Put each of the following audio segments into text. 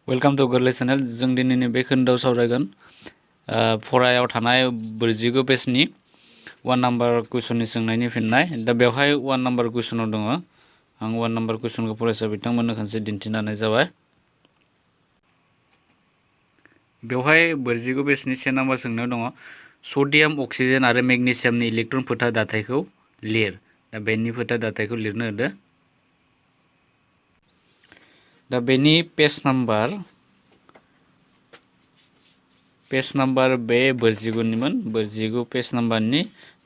Welcome to गोरलै channel. जों दिनैनि बे खोन्दोआव सावरायगोन फरायाव थानाय 49 पेजनि 1 नाम्बार कुइसननि सोंनायनि फिननाय। दा बेवहाय 1 नाम्बार कुइसनाव दङ। आं 1 नाम्बार कुइसनखौ फरायसा बिथांमोननो खनसे दिन्थिनानै जाबाय। बेवहाय 49 पेजनि 1 नाम्बार सोंनायाव दङ सडियाम, अक्सिजेन आरो मेग्नेसियामनि इलेक्ट्रन फोथा दाथायखौ लिर। दा बेनि फोथा दाथायखौ लिरनो होदो। दा बेनि पेज नाम्बार बे 49निमोन 49 पेज नाम्बारनि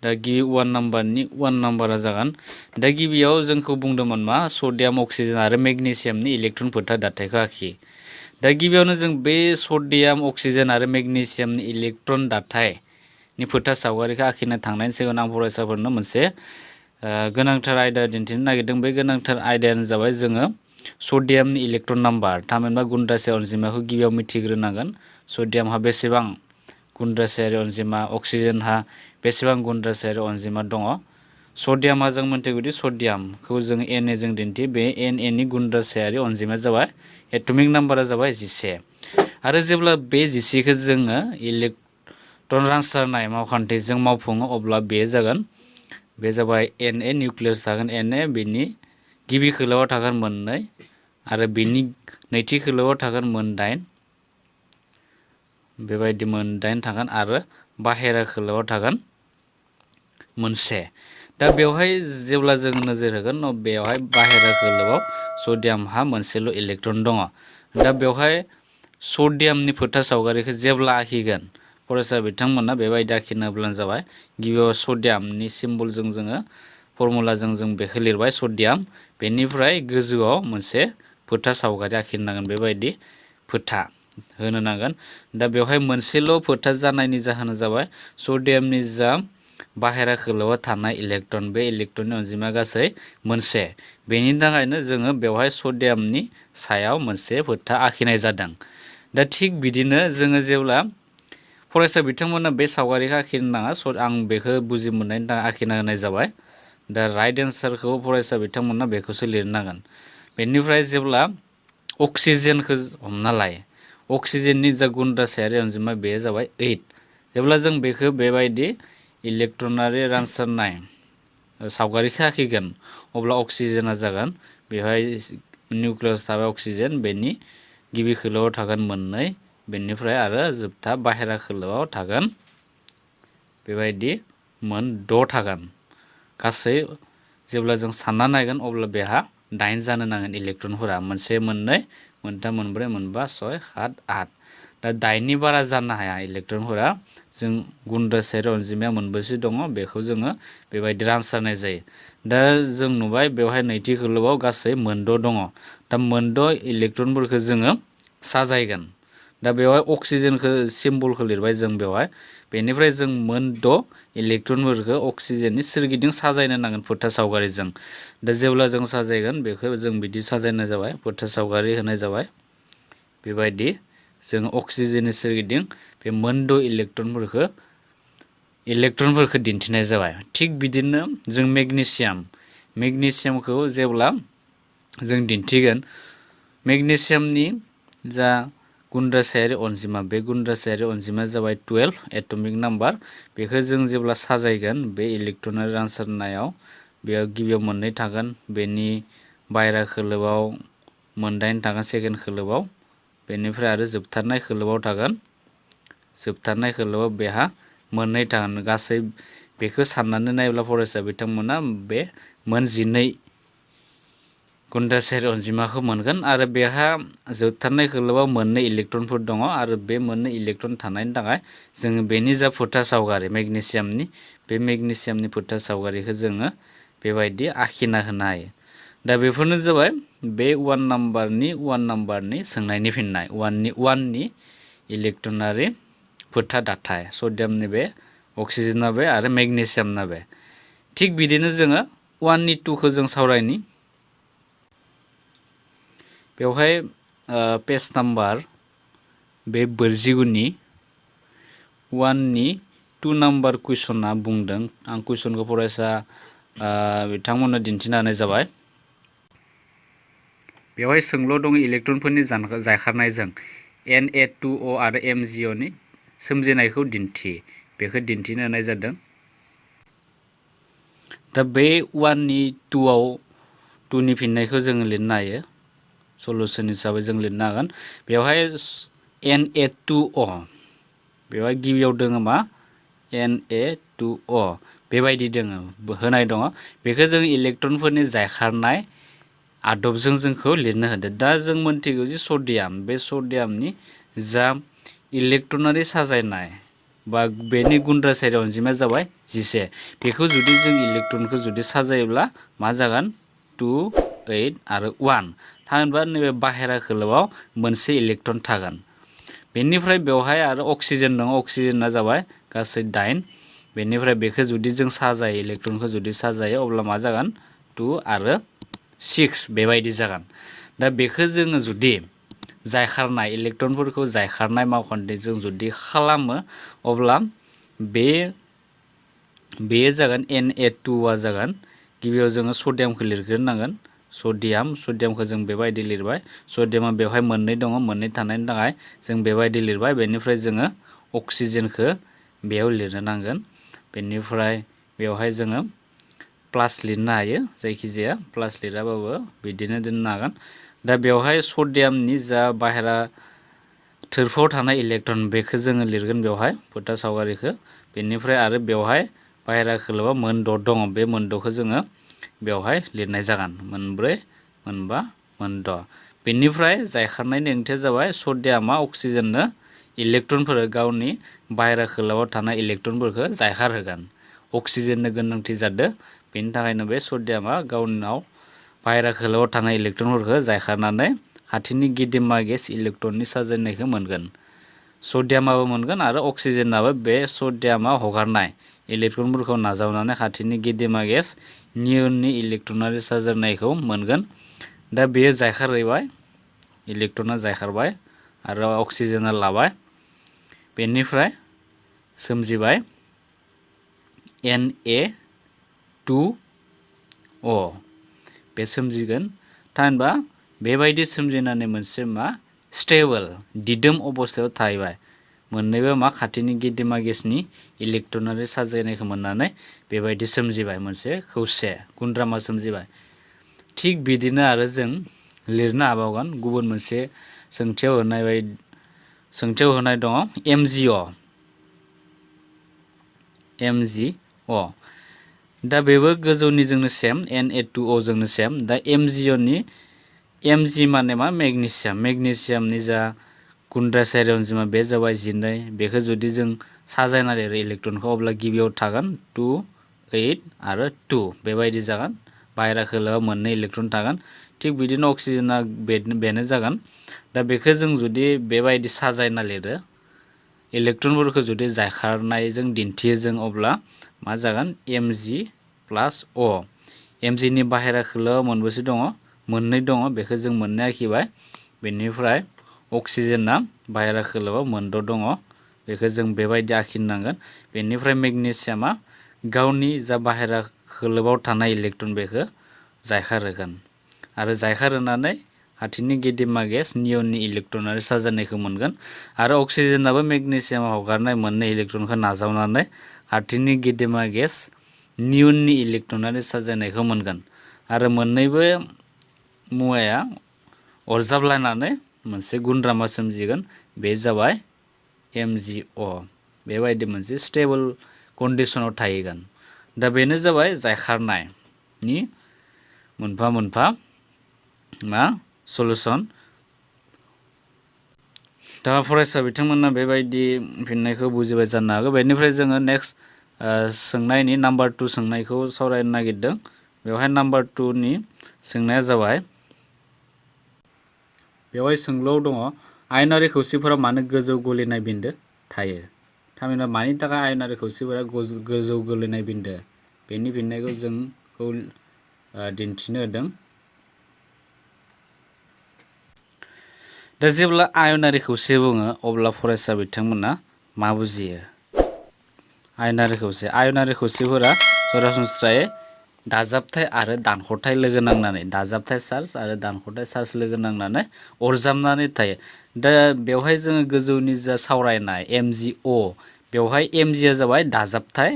दा गिबि 1 नाम्बारनि 1 नाम्बारा जागोन। दा गिबियाव जोंखौ बुंदोंमोन मा सडियाम, अक्सिजेन आरो मेग्नेसियामनि इलेक्ट्रन फोथा दाथायखौ आखि। दा गिबियावनो जों बे सडियाम, अक्सिजेन आरो मेग्नेसियामनि इलेक्ट्रन दाथायनि फोथा सावगारिखौ आखिनो थांनायनि सिगां आं फरायसाफोरनो मोनसे गोनांथार आयदा दिन्थिनो नागिरदों। बे गोनांथार आयदायानो जाबाय जोङो सडियामनि इलेक्ट्रन नाम्बार थामहिनबा गुन्द्रासा अनजिमाखौ गिबियाव मिथिग्रोनांगोन। सडियामहा बेसेबां गुन्द्रासायारि अनजिमा, अक्सिजेनहा बेसेबां गुन्द्रासायारि अनजिमा दङ। सडियामहा जों मिन्थिगौदि सडियामखौ जों Na जों दिन्थियो। बे Na नि गुन्द्रासायारि अनजिमाया जाबाय एटमिक नाम्बारा जाबाय 11। आरो जेब्ला बे 11खौ जोङो इलेक्ट्रन रानसारनाय मावखान्थिजों मावफुङो अब्ला बे जागोन बे जाबाय Na निउक्लियास थागोन Na, बिनि गिबि खोलोआव थागोन मोननै आरो बिनि नैथि खोलोआव थागोन मोनदाइन। बेबायदि मोनदाइन थागोन आरो बाहेरा खोलोआव थागोन मोनसे। दा बेवहाय जेब्ला जों नोजोर होगोन बेवहाय बाहेरा खोलोआव सडियामहा मोनसेल' इलेक्ट्रन दङ। दा बेवहाय सडियामनि फोथा सावगारिखौ जेब्ला आखिगोन फरायसा बिथांमोना बेबायदि आखिनोब्लानो जाबाय। गिबियाव सडियामनि सिम्बलजों जोङो फर्मुलाजों जों बेखौ लिरबाय सडियाम। बेनिफ्राय गोजौआव मोनसे फोथा सावगारि आखिनांगोन। बेबायदि फोथा होनो नांगोन। दा बेवहाय मोनसेल' फोथा जानायनि जाहोना जाबाय सडियामनि जा बाहेरा खोलोआव थानाय इलेक्ट्रन, बे इलेक्ट्रननि अनजिमा गासै मोनसे। बेनि थाखायनो जोङो बेवहाय सडियामनि सायाव मोनसे फोथा आखिनाय जादों। दा थिग बिदिनो जोङो जेब्ला फरायसा बिथांमोना बे सावगारिखौ आखिनो नाङा, आं बेखौ बुजि मोननायनि थाखाय आखिना होनाय जाबाय। दा राइट एन्सारखौ फरायसा बिथांमोना बेखौसो लिरनांगोन। बेनिफ्राय जेब्ला अक्सिजेनखौ हमना लायो, अक्सिजेननि जा गुन्द्रासायारि अनजिमा बेयो जाबाय 8। जेब्ला जों बेखौ बेबायदि इलेक्ट्रनारि रानसारनाय सावगारिखौ आखिगोन अब्ला अक्सिजेना जागोन बेवहाय निउक्लियास थाबाय अक्सिजेन, बेनि गिबि खोलोआव थागोन मोननै, बेनिफ्राय आरो जोबथा बाहेरा खोलोआव थागोन बेबायदि मोन 6 थागोन। गासै जेब्ला जों सानना नायगोन अब्ला बेहा 9 जानो नांगोन इलेक्ट्रनफोरा। मोनसे, मोननै, मोनथाम, मोनब्रै, मोनबा, 6, 7, 8। दा 9नि बारा जानो हाया इलेक्ट्रनफोरा। जों गुन्द्रासायारि अनजिमाया मोनबेसे दङ बेखौ जोङो बेबायदि रानसारनाय जायो। दा जों नुबाय बेवहाय नैथि खोलोआव गासै मोन 6 दङ। दा मोन 6 इलेक्ट्रनफोरखौ जोङो साजायगोन। दा बेवहाय अक्सिजेनखौ सिम्बलखौ लिरबाय जों बेवहाय। बेनिफ्राय जों मोन 6 इलेक्ट्रनफोरखौ अक्सिजेननि सोरगिदिं साजायनो नांगोन फोथा सावगारिजों। दा जेब्ला जों साजायगोन बेखौ जों बिदि साजायनाय जाबाय, फोथा सावगारि होनाय जाबाय। बेबायदि जों अक्सिजेननि सोरगिदिं बे मोन 6 इलेक्ट्रनफोरखौ दिन्थिनाय जाबाय। थिग बिदिनो जों मेग्नेसियामखौ जेब्ला जों दिन्थिगोन, मेग्नेसियामनि जा गुन्द्रासायारि अनजिमा, बे गुन्द्रासायारि अनजिमाया जाबाय 12 एटमिक नाम्बार। बेखौ जों जेब्ला साजायगोन बे इलेक्ट्रनारि रानसारनायाव बेयाव गिबियाव मोननै थागोन, बेनि बाहेरा खोलोआव मोनदाइन थागोन सेकेन्ड खोलोआव, बेनिफ्राय आरो जोबथारनाय खोलोआव थागोन, जोबथारनाय खोलोआव बेहा मोननै थागोन। गासै बेखौ साननानै नायोब्ला फरायसा बिथांमोना बे मोन 12 गुन्द्रासायारि अनजिमाखौ मोनगोन। आरो बेहा जोबथारनाय खोलोआव मोननै इलेक्ट्रनफोर दङ आरो बे मोननै इलेक्ट्रन थानायनि थाखाय जोङो बेनि जा फोथा सावगारि मेग्नेसियामनि, बे मेग्नेसियामनि फोथा सावगारिखौ जोङो बेबायदि आखिना होनो हायो। दा बेफोरनो जाबाय बे 1 नाम्बारनि सोंनायनि फिननाय। 1नि इलेक्ट्रनारि फोथा दाथाय सडियामनि बे, अक्सिजेनना बे आरो मेग्नेसियामना बे। थिग बिदिनो जोङो 1नि 2खौ जों सावरायनि। बेवहाय पेज नाम्बार बे 49नि 1नि 2 नाम्बार कुइसना बुंदों। आं कुइसनखौ फरायसा बिथांमोननो दिन्थिना होनाय जाबाय। बेवहाय सोंल' दङ इलेक्ट्रनफोरनि जायखारनायजों Na2O आरो MgO नि सोमजिनायखौ दिन्थि। बेखौ दिन्थिनो होनाय जादों। दा बे 1नि 2नि फिननायखौ जोङो लिरनो हायो। सलुशन हिसाबै जों लिरनो हागोन। बेवहाय Na2O बेवहाय गिबियाव दोङो मा Na2O बेबायदि दोङो होनाय दङ। बेखौ जों इलेक्ट्रनफोरनि जायखारनाय आदबजों जोंखौ लिरनो होदो। दा जों मोनथिगौ जे सडियाम, बे सडियामनि जा इलेक्ट्रनारि साजायनाय बा बेनि गुन्द्रासारि अनजिमाया जाबाय 11। बेखौ जुदि जों इलेक्ट्रनखौ जुदि साजायोब्ला मा जागोन 2, 8 आरो 1 थामहिनबा नैबे बाहेरा खोलोबआव मोनसे इलेक्ट्रन थागोन। बेनिफ्राय बेवहाय आरो अक्सिजेन दङ। अक्सिजेना जाबाय गासै 8। बेनिफ्राय बेखौ जुदि जों साजायो, इलेक्ट्रनखौ जुदि साजायो अब्ला मा जागोन 2 आरो 6 बेबायदि जागोन। दा बेखौ जोङो जुदि जायखारनाय इलेक्ट्रनफोरखौ जायखारनाय मावखान्थिजों जुदि खालामो अब्ला बेयो जागोन Na2आ जागोन। गिबियाव जोङो सडियामखौ लिरग्रोनांगोन। सडियामखौ जों बेबायदि लिरबाय। सडियामा बेवहाय मोननै दङ, मोननै थानायनि थाखाय जों बेबायदि लिरबाय। बेनिफ्राय जोङो अक्सिजेनखौ बेयाव लिरनो नांगोन। बेनिफ्राय बेवहाय जोङो प्लास लिरनो हायो, जायखिजाया प्लास लिराबाबो बिदिनो दोननो हागोन। दा बेवहाय सडियामनि जा बाहेरा थोरफोआव थानाय इलेक्ट्रन बेखौ जोङो लिरगोन बेवहाय फोथा सावगारिखौ। बेनिफ्राय आरो बेवहाय बाहेरा खोलोबआव मोन द' दङ। बे मोन द'खौ जोङो बेवहाय लिरनाय जागोन। मोन 4, मोन 5, मोन 6। बेनिफ्राय जायखारनायनि ओंथिया जाबाय सडियामा अक्सिजेननो इलेक्ट्रनफोर गावनि बाहेरा खोलोबआव थानाय इलेक्ट्रनफोरखौ जायखारहोगोन। अक्सिजेननो गोनांथि जादों। बेनि थाखायनो बे सडियामा गावनाव बाहेरा खोलोबआव थानाय इलेक्ट्रनफोरखौ जायखारनानै खाथिनि गिदिमा गेस इलेक्ट्रननि साजायनायखौ मोनगोन। सडियामाबो मोनगोन आरो अक्सिजेनाबो बे सडियामा हगारनाय इलेक्ट्रनफोरखौ नाजावनानै खाथिनि गिदिमा गेस नियननि इलेक्ट्रनारि साजायनायखौ मोनगोन। दा बेयो जायखारहैबाय, इलेक्ट्रना जायखारबाय आरो अक्सिजेना लाबाय। बेनिफ्राय सोमजिबाय Na2O बे सोमजिगोन। थामहिनबा बेबायदि सोमजिनानै मोनसे मा स्टेबल दिदोम अबस्थायाव थाहैबाय। मोननैबो मा खाथिनि गिदिमा गेसनि इलेक्ट्रनारि साजायनायखौ मोननानै बेबायदि सोमजिबाय, मोनसे खौसे गुन्द्रामा सोमजिबाय। थिग बिदिनो आरो जों लिरनो हाबावगोन। गुबुन मोनसे सोंथियाव होनाय दङ MgO। दा बेबो गोजौनिजोंनो सेम, Na2O जोंनो सेम। दा Mg माने मा मेगनेसियामनि जा गुन्द्रासारि अनजिमा बे जाबाय 12। बेखौ जुदि जों साजायना लिरो इलेक्ट्रनखौ अब्ला गिबियाव थागोन 2, 8 आरो 2 बेबायदि जागोन। बाहेरा खोलोआव मोननै इलेक्ट्रन थागोन। थिग बिदिनो अक्सिजेना बेनो जागोन। दा बेखौ जों जुदि बेबायदि साजायना लिरो, इलेक्ट्रनफोरखौ जुदि जायखारनायजों दिन्थियो जों अब्ला मा जागोन Mg+O। Mgनि बाहेरा खोलोआव मोनबेसे दङ? मोननै दङ। बेखौ जों मोननै आखिबाय। बेनिफ्राय अक्सिजेना बाहेरा खोलोआव मोन 6 दङ। बेखौ जों बेबायदि आखिनांगोन। बेनिफ्राय मेगनेसियामा गावनि जा बाहेरा खोलोबाव थानाय इलेक्ट्रन बेखौ जायखारहोगोन आरो जायखारहोनानै खाथिनि गिदिमा गेस नियननि इलेक्ट्रनारि साजायनायखौ मोनगोन। आरो अक्सिजेनाबो मेगनेसियामा हगारनाय मोननै इलेक्ट्रनखौ नाजावनानै खाथिनि गिदिमा गेस नियननि इलेक्ट्रनारि साजायनायखौ मोनगोन। आरो मोननैबो मुवाया अरजाबलायनानै मोनसे गुन्द्रामा सोमजिगोन। बे जाबाय MgO। बेबायदि मोनसे स्टेबल कन्डिसनाव थाहैगोन। दा बेनो जाबाय जायखारनायनि मोनफा मोनफा मा सलुशन। दा फरायसा बिथांमोना बेबायदि फिननायखौ बुजिबाय जानो हागौ। बेनिफ्राय जोङो नेक्स्ट सोंनायनि नाम्बार 2 सोंनायखौ सावरायनो नागिरदों। बेवहाय नाम्बार 2नि सोंनाया जाबाय, बेवहाय सोंलुआव दङ आयनारि खौसिफोरा मानो गोजौ गलिनाय बिन्दो थायो? थामहिनबा मानि थाखाय आयनारि खौसिफोरा गोजौ गलिनाय बिन्दो? बेनि फिननायखौ जोंखौ दिन्थिनो होदों। दा जेब्ला आयनारि खौसे बुङो अब्ला फरायसा बिथांमोना मा बुजियो? आयनारि खौसिफोरा सरासनस्रायै दाजाबथाय आरो दानख'थाय लोगो नांनानै दाजाबथाय चार्ज आरो दानख'थाय चार्ज लोगो नांनानै अरजाबनानै थायो। दा बेवहाय जोङो गोजौनि जा सावरायनाय MgO बेवहाय Mgआ जाबाय दाजाबथाय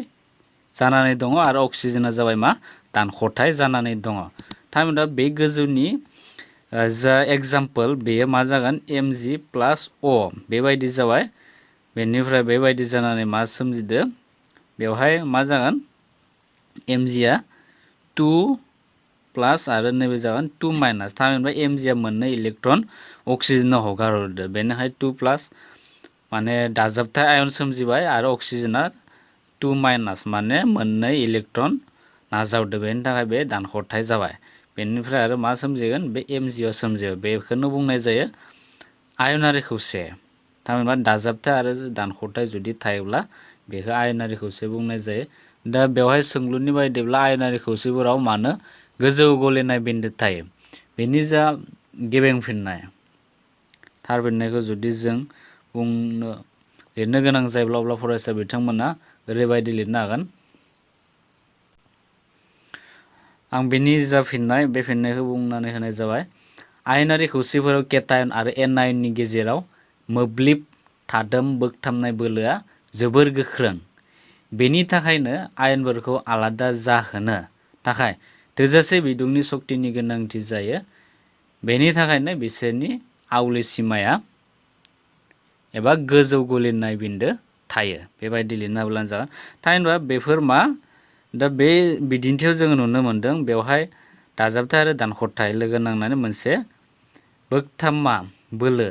जानानै दङ आरो अक्सिजेना जाबाय मा दानख'थाय जानानै दङ। थामहिनबा बे गोजौनि जा एग्जाम्पल बेयो मा जागोन Mg+O बेबायदि जाबाय। बेनिफ्राय बेबायदि जानानै मा सोमजिदो बेवहाय मा जागोन Mgआ 2+ आरो नैबे जागोन 2-। थामहिनबा Mgआ मोननै इलेक्ट्रन अक्सिजेनाव हगारहरदो बेनिखाय 2+ माने दाजाबथाय आयन सोमजिबाय आरो अक्सिजेना 2- माने मोननै इलेक्ट्रन नाजावदो बेनि थाखाय बे दानख'थाय जाबाय। बेनिफ्राय आरो मा सोमजिगोन बे Mgआ सोमजियो बेखौनो बुंनाय जायो आयनारि खौसे। थामहिनबा दाजाबथाय आरो दानख'थाय जुदि थायोब्ला बेखौ आयनारि खौसे बुंनाय जायो। दा बेवहाय सोंलुनि बायदिब्ला आयनारि खौसेफोराव मानो गोजौ गलिनाय बिन्दो थायो बेनि जा गेबेंफिननाय थार फिननायखौ जुदि जों लिरनो गोनां जायोब्ला अब्ला फरायसा बिथांमोना ओरैबायदि लिरनो हागोन। आं बेनि जा फिननाय बे फिननायखौ बुंनानै होनाय जाबाय आयनारि खौसेफोराव केटायन आरो एनायननि गेजेराव मोब्लिब थादोम बोगथाबनाय बोलोआ जोबोर गोख्रों। बेनि थाखायनो आयनफोरखौ आलादा जाहोनो थाखाय थोजासे बिदुंनि शक्तिनि गोनांथि जायो। बेनि थाखायनो बिसोरनि आवलि सिमाया एबा गोजौ गलिनाय बिन्दो थायो बेबायदि लिरना होब्लानो जागोन। थामहिनबा बेफोर मा दा बे बिदिन्थियाव जोङो नुनो मोनदों बेवहाय दाजाबथाय आरो दानख'थाय लोगो नांनानै मोनसे बोगथाबमा बोलो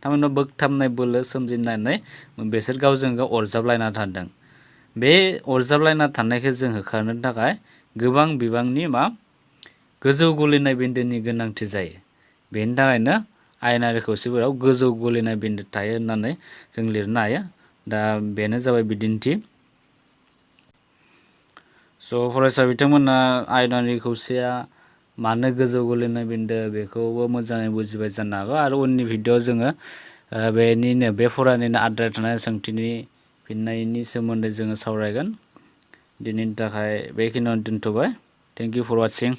थामहिनबा बोगथाबनाय बोलो सोमजिनानै बिसोर गावजों गाव अरजाबलायना थादों। बे अरजाबलायना थानायखौ जों होखारनो थाखाय गोबां बिबांनि गोजौ गलिनाय बिन्दोनि गोनांथि जायो। बेनि थाखायनो आयनारि खौसेफोराव गोजौ गलिनाय बिन्दो थायो होननानै जों लिरनो हायो। दा बेनो जाबाय बिदिन्थि। फरायसा बिथांमोना आयनारि खौसेया मानो गोजौ गलिनाय बिन्दो बेखौबो मोजाङै बुजिबाय जानो हागौ आरो उननि भिडिअ'आव जोङो बेनिनो बे फरायनायनि आद्रा थानाय सोंथिनि फिननायनि सोमोन्दै जोङो सावरायगोन। दिनैनि थाखाय बेखिनियावनो दोनथ'बाय। Thank you for वाचिं।